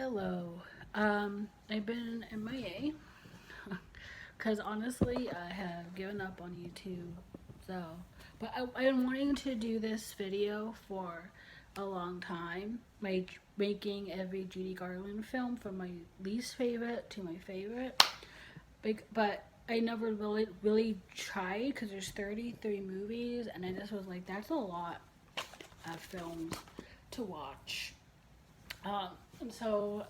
Hello. I've been MIA because honestly, I have given up on YouTube. So, but I've been wanting to do this video for a long time, like making every Judy Garland film from my least favorite to my favorite. But I never really tried because there's 33 movies, and I just was like, that's a lot of films to watch. Um, and so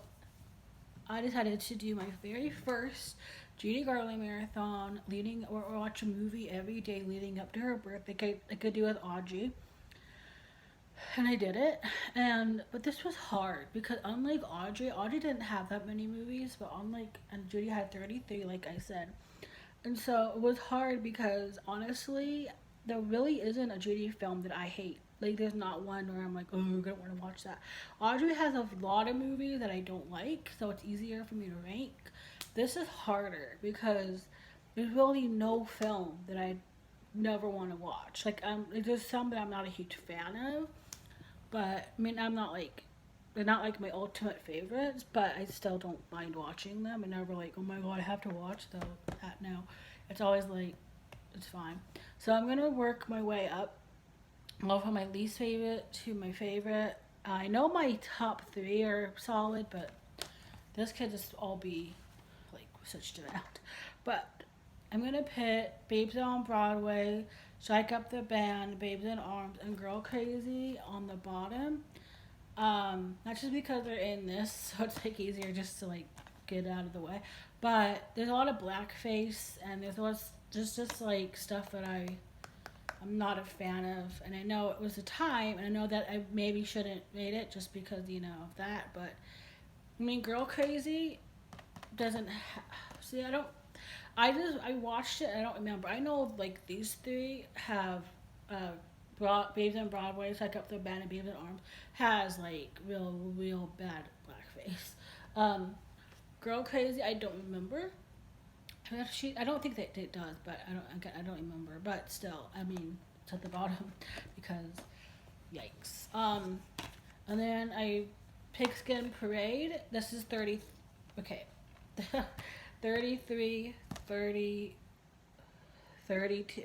I decided to do my very first Judy Garland marathon, leading or watch a movie every day leading up to her birthday. I could do with Audrey, and I did it. But this was hard because unlike Audrey didn't have that many movies, but and Judy had 33, like I said, and so it was hard because honestly, there really isn't a Judy film that I hate. Like, there's not one where I'm like, oh, I don't want to watch that. Audrey has a lot of movies that I don't like, so it's easier for me to rank. This is harder because there's really no film that I never want to watch. Like, there's some that I'm not a huge fan of, but I mean, they're not like my ultimate favorites, but I still don't mind watching them. I never like, oh my god, I have to watch that now. It's always like, it's fine. So I'm gonna work my way up, go from my least favorite to my favorite. I know my top three are solid, but this could just all be like switched around. But I'm gonna pit Babes on Broadway, Strike Up the Band, Babes in Arms, and Girl Crazy on the bottom. Not just because they're in this, so it's like easier just to like get out of the way. But there's a lot of blackface, and there's lots just like stuff that I'm not a fan of, and I know it was a time, and I know that I maybe shouldn't made it just because of that. But I mean, Girl Crazy doesn't see. I don't. I watched it. I don't remember. I know like these three have Babes on Broadway, Psych Up the Band, and Babes in Arms has like real bad blackface. Um, Girl Crazy, I don't remember. I don't think that it does, but I don't remember. But still, I mean, it's at the bottom because yikes. And then I Pigskin Parade. This is 30. Okay, 33, 30, 32.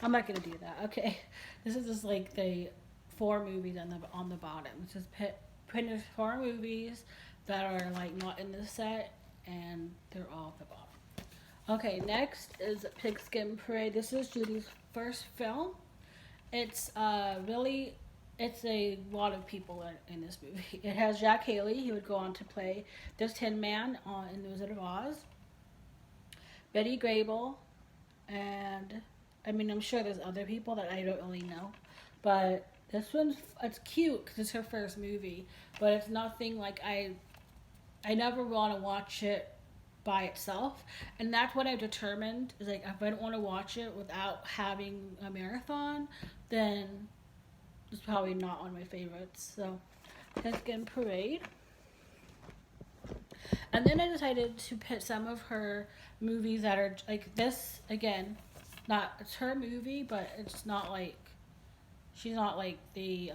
I'm not gonna do that. Okay, this is just like the four movies on the bottom. It's just printed four movies that are like not in the set, and they're all at the bottom. Okay, next is Pigskin Prey. This is Judy's first film. It's really, it's a lot of people in this movie. It has Jack Haley. He would go on to play this Tin Man in The Wizard of Oz. Betty Grable, and I mean, I'm sure there's other people that I don't really know, but this one's it's cute because it's her first movie, but it's nothing like I never want to watch it by itself, and that's what I've determined is like if I don't want to watch it without having a marathon, then it's probably not one of my favorites. So Pigskin Parade. And then I decided to put some of her movies that are like this again. Not it's her movie, but it's not like she's not like the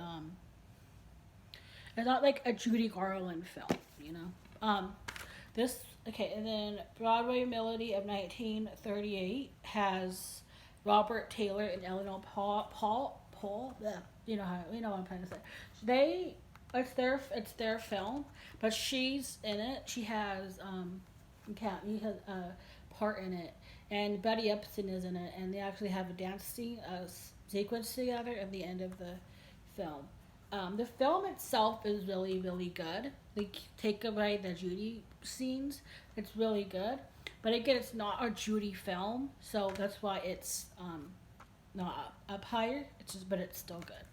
it's not like a Judy Garland film. This okay, and then Broadway Melody of 1938 has Robert Taylor and Eleanor Paul. Yeah, you know what I'm trying to say. They it's their film, but she's in it. She has he has a part in it, and Betty Upton is in it, and they actually have a dance scene, sequence together at the end of the film. The film itself is really good. Like, take away the Judy scenes, it's really good. But again, it's not a Judy film, so that's why it's not up higher. But it's still good.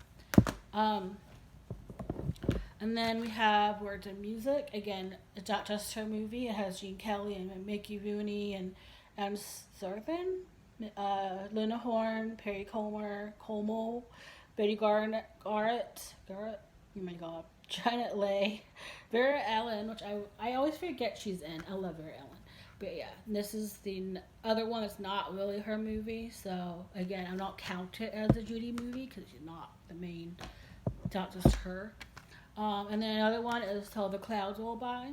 And then we have Words and Music. Again, it's not just her movie. It has Gene Kelly and Mickey Rooney and Serthan, Lena Horne, Perry Como, Betty Garrett, oh my god, Janet Leigh, Vera Ellen, which I always forget she's in. I love Vera Ellen. But yeah, this is the other one that's not really her movie. So again, I'm not count it as a Judy movie because she's not the main. It's not just her. And then another one is Till the Clouds Roll By.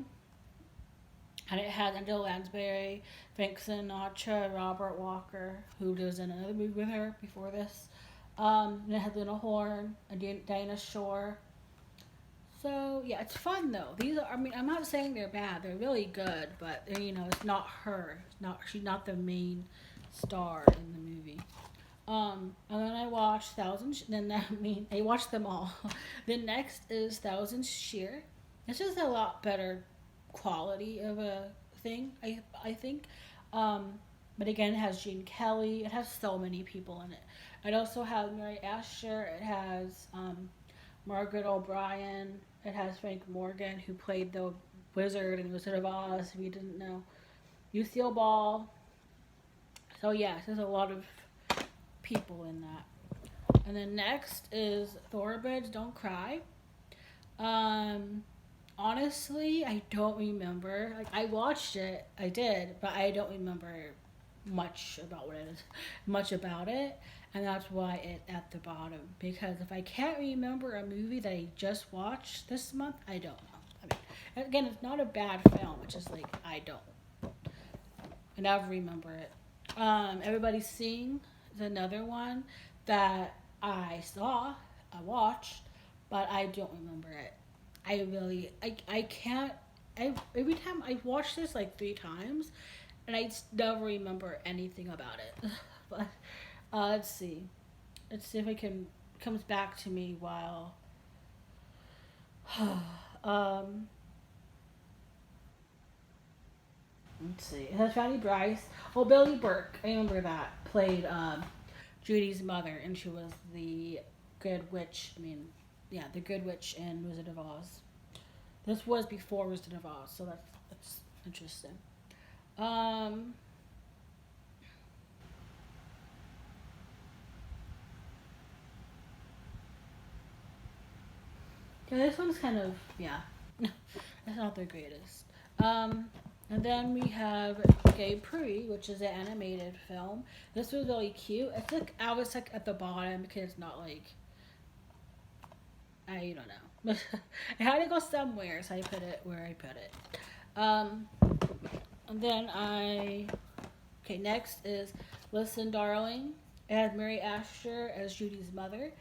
And it has Angela Lansbury, Frank Sinatra, Robert Walker, who was in another movie with her before this. And it has Lena Horne and Dinah Shore. So yeah, it's fun though. These are, I mean, I'm not saying they're bad. They're really good, but it's not her. She's not the main star in the movie. And then I watched I watched them all. The next is Thousand Shear. This is a lot better quality of a thing, I think. But again, it has Gene Kelly. It has so many people in it. It also has Mary Asher. It has Margaret O'Brien. It has Frank Morgan, who played the wizard in Wizard of Oz, if you didn't know. Lucille Ball. So yes, there's a lot of people in that. And then next is Thoroughbreds Don't Cry. Honestly, I don't remember. Like, I watched it, I did, but I don't remember much about it, and that's why it's at the bottom. Because if I can't remember a movie that I just watched this month, I don't know. I mean, again, it's not a bad film. It's just like I never remember it. Everybody Sing is another one that I watched, but I don't remember it. I can't. Every time I watched this like 3 times, and I never remember anything about it. But let's see if it comes back to me while. Let's see. It has Fanny Bryce. Oh, Billy Burke. I remember that played Judy's mother, and she was the good witch. The good witch in Wizard of Oz. This was before Wizard of Oz, so that's interesting. Um, yeah, this one's kind of it's not the greatest. And then we have Gay Prix, which is an animated film. This was really cute. I was like at the bottom because it's not like I don't know. I had to go somewhere, so I put it where I put it. And then next is Listen, Darling. It has Mary Asher as Judy's mother.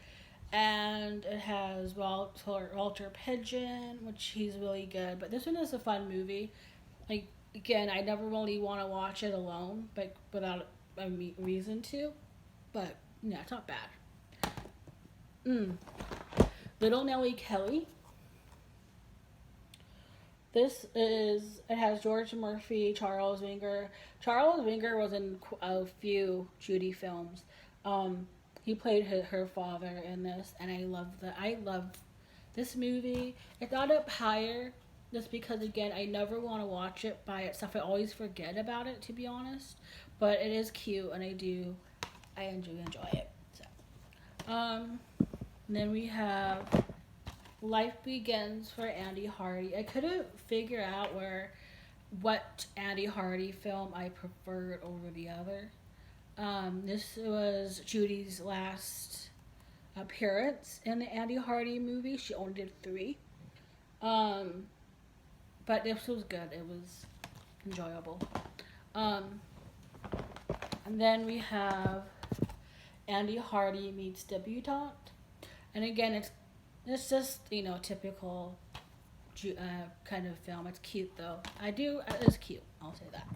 And it has Walter Pidgeon, which he's really good. But this one is a fun movie. Like, again, I never really want to watch it alone, but without a reason to. But, yeah, it's not bad. Little Nellie Kelly. It has George Murphy, Charles Winger. Charles Winger was in a few Judy films. He played her father in this, and I love this movie. It's not up higher just because, again, I never want to watch it by itself. I always forget about it, to be honest. But it is cute, and I enjoy it. So, then we have Life Begins for Andy Hardy. I couldn't figure out what Andy Hardy film I preferred over the other. This was Judy's last appearance in the Andy Hardy movie. She only did 3. But this was good. It was enjoyable. And then we have Andy Hardy Meets Debutante. And again, it's just, typical kind of film. It's cute, though. It's cute. I'll say that.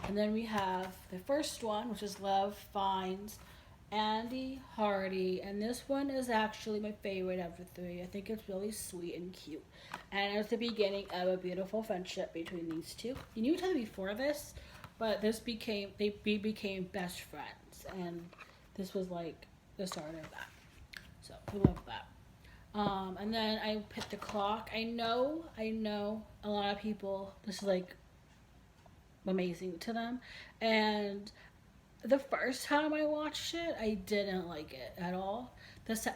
And then we have the first one, which is Love Finds Andy Hardy. And this one is actually my favorite of the 3. I think it's really sweet and cute. And it's the beginning of a beautiful friendship between these two. You knew each other before this, but they became best friends. And this was like the start of that. So we love that. And then I put The Clock. I know a lot of people, this is like amazing to them. And the first time I watched it, I didn't like it at all.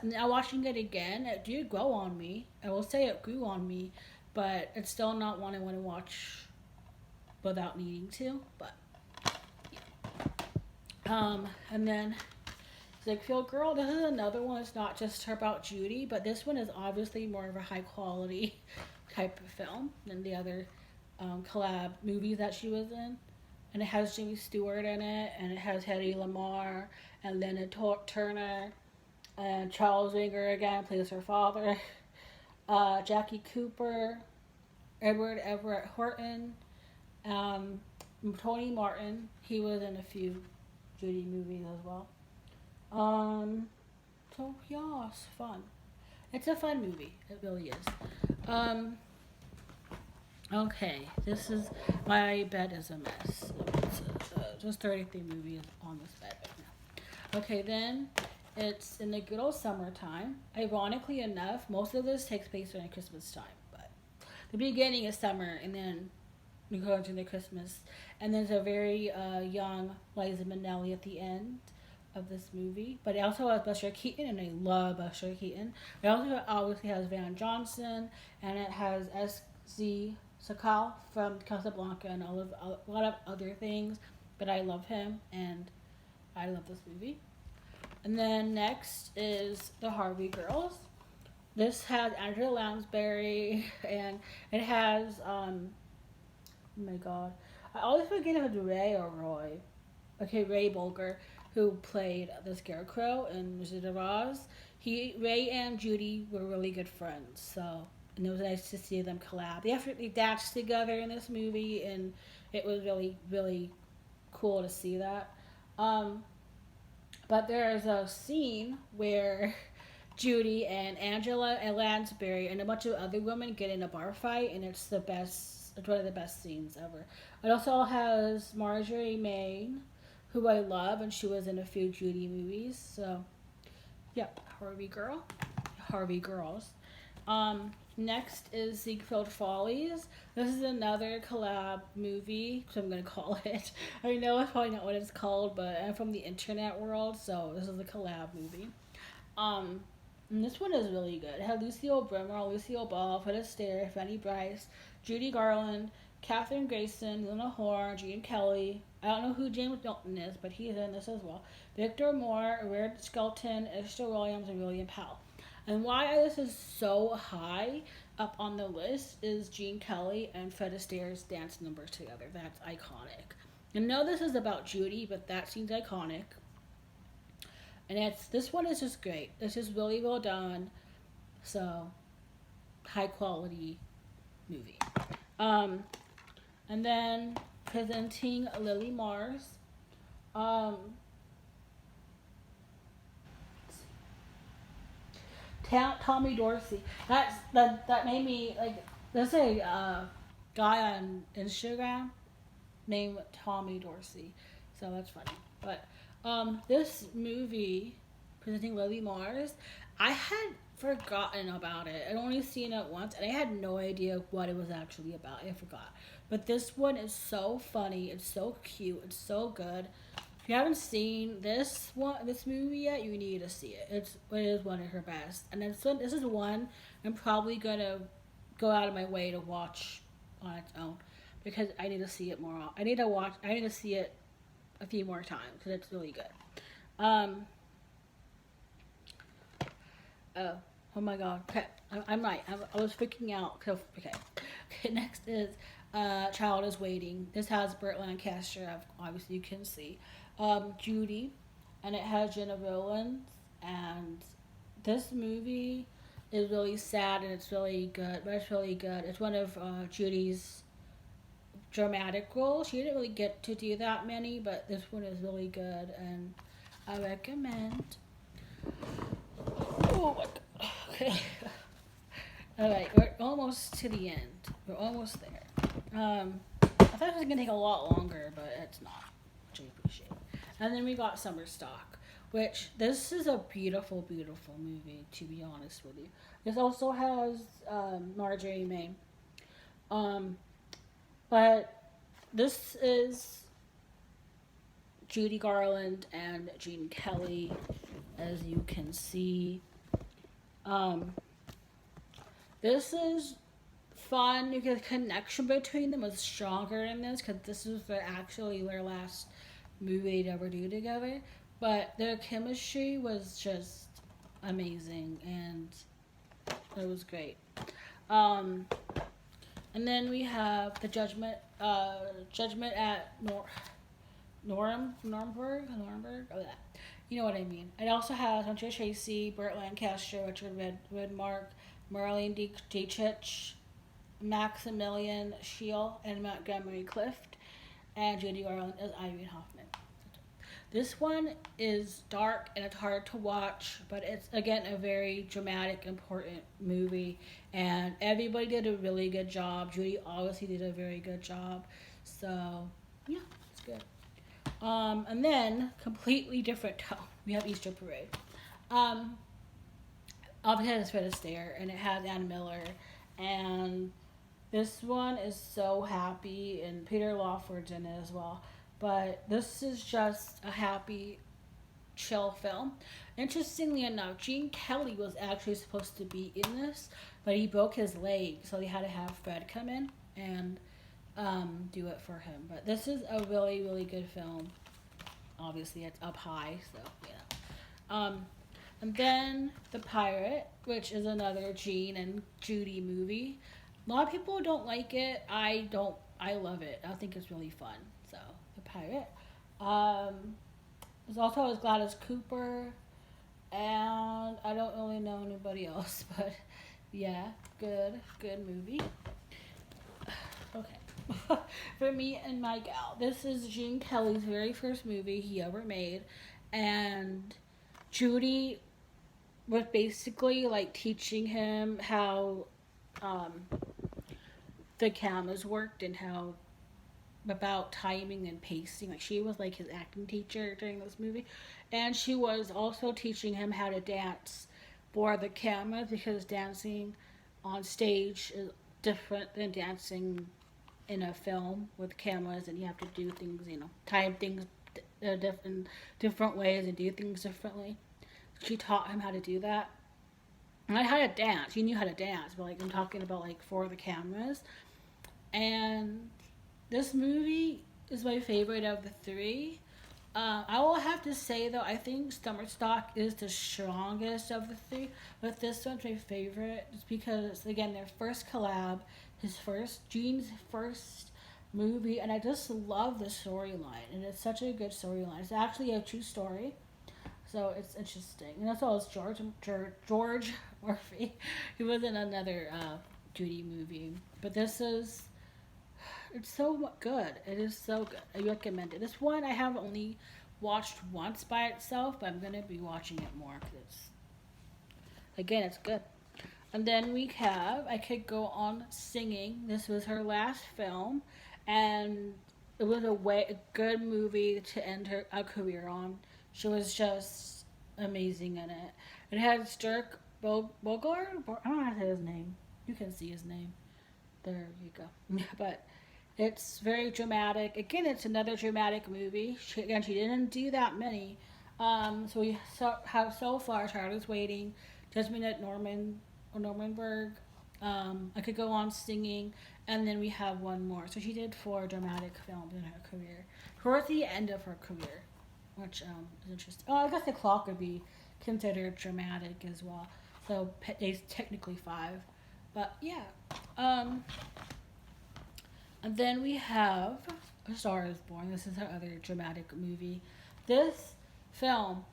Now watching it again, it did grow on me. I will say it grew on me, but it's still not one I want to watch without needing to. But yeah. And then Ziegfeld Girl. This is another one. It's not just about Judy, but this one is obviously more of a high quality type of film than the other collab movies that she was in. And it has Jimmy Stewart in it, and it has Hedy Lamarr and Lena Turner, and Charles Winger again plays her father. Jackie Cooper, Edward Everett Horton, Tony Martin. He was in a few Judy movies as well. So yeah, it's fun. It's a fun movie. It really is. Okay, this is my bed is a mess. Just 33 movies on this bed right now. Okay, then it's in the good old summertime. Ironically enough, most of this takes place during Christmas time, but the beginning is summer, and then we go into the Christmas, and there's a very young Liza Minnelli at the end of this movie. But it also has Buster Keaton, and I love Buster Keaton. It also obviously has Van Johnson, and it has S.Z. Sakal from Casablanca and a lot of other things. But I love him, and I love this movie. And then next is the Harvey Girls. This has Angela Lansbury, and it has oh my god, I always forget if it's Ray or Roy. Okay, Ray Bolger, who played the Scarecrow in Wizard of Oz. Ray and Judy were really good friends, so, and it was nice to see them collab. They danced together in this movie, and it was really, really cool to see that. But there's a scene where Judy and Angela and Lansbury and a bunch of other women get in a bar fight, and it's the best. It's one of the best scenes ever. It also has Marjorie Main, who I love, and she was in a few Judy movies. So, yep, Harvey Girls. Next is Filled Follies. This is another collab movie, so I'm going to call it. I know it's probably not what it's called, but I'm from the internet world, so this is a collab movie. And this one is really good. It had Lucille Brimmer, Lucille Ball, Fred Astaire, Fanny Brice, Judy Garland, Katherine Grayson, Lena Horne, Gene Kelly. I don't know who James Milton is, but he's in this as well. Victor Moore, Weird Skelton, Esther Williams, and William Powell. And why this is so high up on the list is Gene Kelly and Fred Astaire's dance number together. That's iconic. I know this is about Judy, but that scene's iconic. And this one is just great. It's just really well done. So, high quality movie. And then presenting Lily Mars. Tommy Dorsey. That made me like. There's a guy on Instagram named Tommy Dorsey, so that's funny. But this movie presenting Lily Mars, I had forgotten about it. I'd only seen it once, and I had no idea what it was actually about. I forgot. But this one is so funny. It's so cute. It's so good. If you haven't seen this movie yet, you need to see it. It is one of her best. And this is one I'm probably gonna go out of my way to watch on its own, because I need to see it more. I need to see it a few more times because it's really good. Oh my god. Okay, I'm right. I was freaking out. Okay. Next is Child is Waiting. This has Burt Lancaster. Obviously, you can see. Judy, and it has Jenna Rowlands, and this movie is really sad, and it's really good, but it's really good. It's one of Judy's dramatic roles. She didn't really get to do that many, but this one is really good, and I recommend. Oh my god. Okay. Alright, we're almost to the end. We're almost there. I thought it was going to take a lot longer, but it's not, which I appreciate. And then we got Summer Stock, which this is a beautiful, beautiful movie, to be honest with you. This also has Marjorie Main. But this is Judy Garland and Gene Kelly, as you can see. This is fun because the connection between them was stronger in this, because this was their last movie they'd ever do together. but their chemistry was just amazing, and it was great. Um, and then we have the Judgment at Nuremberg. Oh, that. You know what I mean. It also has Hunter Tracy, Burt Lancaster, Richard Widmark, Marlene Dietrich, Maximilian Schell, and Montgomery Clift, and Judy Garland as Irene Hoffman. This one is dark and it's hard to watch, but it's again a very dramatic, important movie, and everybody did a really good job. Judy obviously did a very good job, so yeah, it's good. And then completely different tone. We have Easter Parade. Um, Obviously it has Fred Astaire and it has Ann Miller, and this one is so happy, and Peter Lawford's in it as well. But this is just a happy, chill film. Interestingly enough, Gene Kelly was actually supposed to be in this, but he broke his leg, so they had to have Fred come in and do it for him. But this is a really, really good film. Obviously, it's up high, so yeah. And then The Pirate, which is another Gene and Judy movie. A lot of people don't like it. I don't. I love it. I think it's really fun. So, The Pirate. There's also As Glad as Cooper, and I don't really know anybody else, but yeah, good movie. Okay. For Me and My Gal. This is Gene Kelly's very first movie he ever made, and Judy was basically like teaching him how the cameras worked and how about timing and pacing. Like she was like his acting teacher during this movie, and she was also teaching him how to dance for the cameras, because dancing on stage is different than dancing in a film with cameras, and you have to do things, time things different ways and do things differently. She taught him how to do that. And I had to dance. He knew how to dance, but like I'm talking about like for the cameras. And this movie is my favorite of the three. I will have to say though, I think Summer Stock is the strongest of the three, but this one's my favorite just because again their first collab, Gene's first movie, and I just love the storyline, and it's such a good storyline. It's actually a true story, so it's interesting. And that's all. It's George Murphy. He was in another Judy movie, but it's so good. It is so good. I recommend it. This one I have only watched once by itself, but I'm gonna be watching it more because it's good. And then I Could Go On Singing. This was her last film, and it was a good movie to end a career on. She was just amazing in it. It has Dirk Bogar. I don't know how to say his name. You can see his name. There you go. But it's very dramatic. Again, it's another dramatic movie. She didn't do that many. So we have so far Charlotte's Waiting, Judgment at Nuremberg. I Could Go On Singing, and then we have one more. So she did 4 dramatic films in her career. Towards the end of her career, which is interesting. Oh, I guess The Clock would be considered dramatic as well. So it's technically 5, but yeah. And then we have A Star Is Born. This is her other dramatic movie. This film,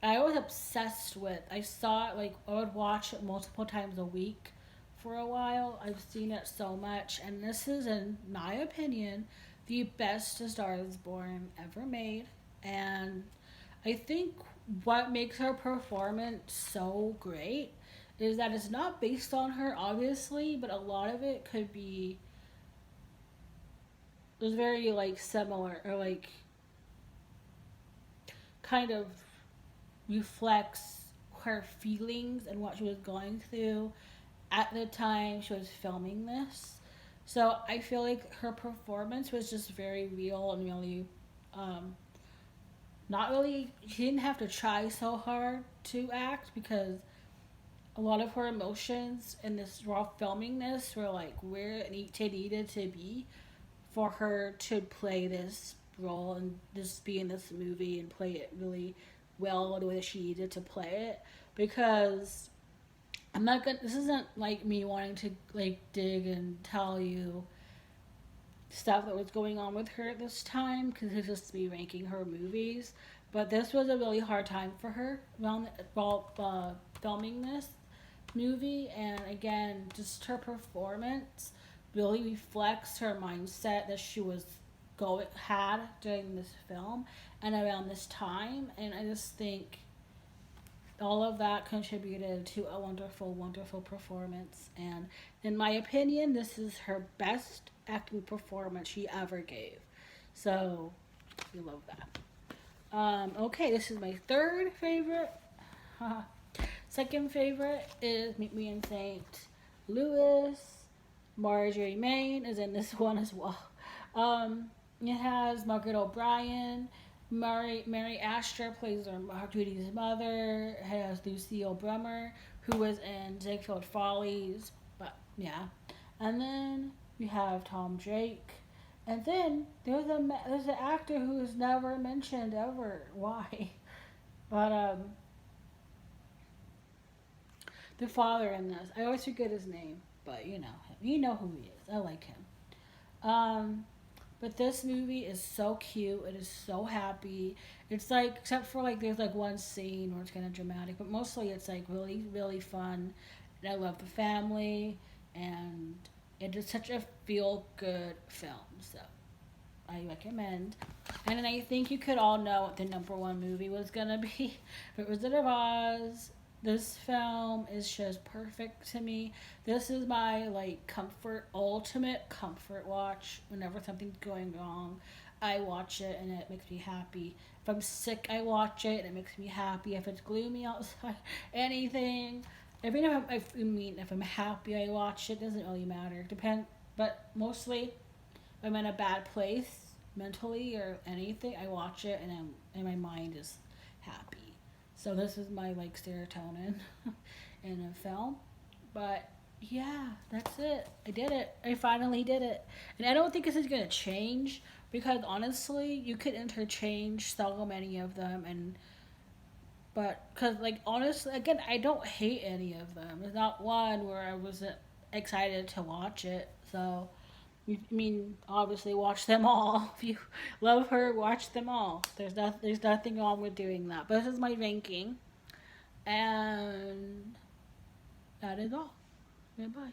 I was obsessed with. I saw it, I would watch it multiple times a week for a while. I've seen it so much, and this is, in my opinion, the best A Star Is Born ever made. And I think what makes her performance so great is that it's not based on her, obviously, but a lot of it was very similar, or kind of reflects her feelings and what she was going through at the time she was filming this. So I feel like her performance was just very real and really not really, she didn't have to try so hard to act, because a lot of her emotions in this, while filming this, were where they needed to be for her to play this role and just be in this movie and play it really well the way that she needed to play it. Because I'm not gonna. This isn't like me wanting to like dig and tell you stuff that was going on with her at this time, because it's just me ranking her movies. But this was a really hard time for her while filming this movie, and again, just her performance really reflects her mindset that she had during this film and around this time. And I just think all of that contributed to a wonderful, wonderful performance. And in my opinion, this is her best acting performance she ever gave. So, we love that. Okay, this is my third favorite. Second favorite is Meet Me in St. Louis. Marjorie Main is in this one as well. It has Margaret O'Brien. Mary Astor plays Judy's mother. It has Lucille Bremer, who was in Filled Follies. But yeah, and then you have Tom Drake, and then there's an actor who is never mentioned ever. Why? But the father in this, I always forget his name, but you know him. You know who he is. I like him. But this movie is so cute. It is so happy. It's like, except for like, there's like one scene where it's kind of dramatic, but mostly it's like really, really fun. And I love the family, and it is such a feel-good film. So I recommend. And then I think you could all know what the number one movie was gonna be. But Wizard of Oz. This film is just perfect to me. This is my like ultimate comfort watch. Whenever something's going wrong, I watch it and it makes me happy. If I'm sick, I watch it and it makes me happy. If it's gloomy outside, anything. Even if I'm happy, I watch it. Doesn't really matter. But mostly, if I'm in a bad place mentally or anything, I watch it and my mind is happy. So this is my like serotonin in a film. But yeah, that's it. I did it. I finally did it. And I don't think this is gonna change, because honestly, you could interchange so many of them, but because like honestly, again, I don't hate any of them. There's not one where I wasn't excited to watch it. So I mean, obviously, watch them all. If you love her, watch them all. There's nothing wrong with doing that. But this is my ranking, and that is all. Goodbye.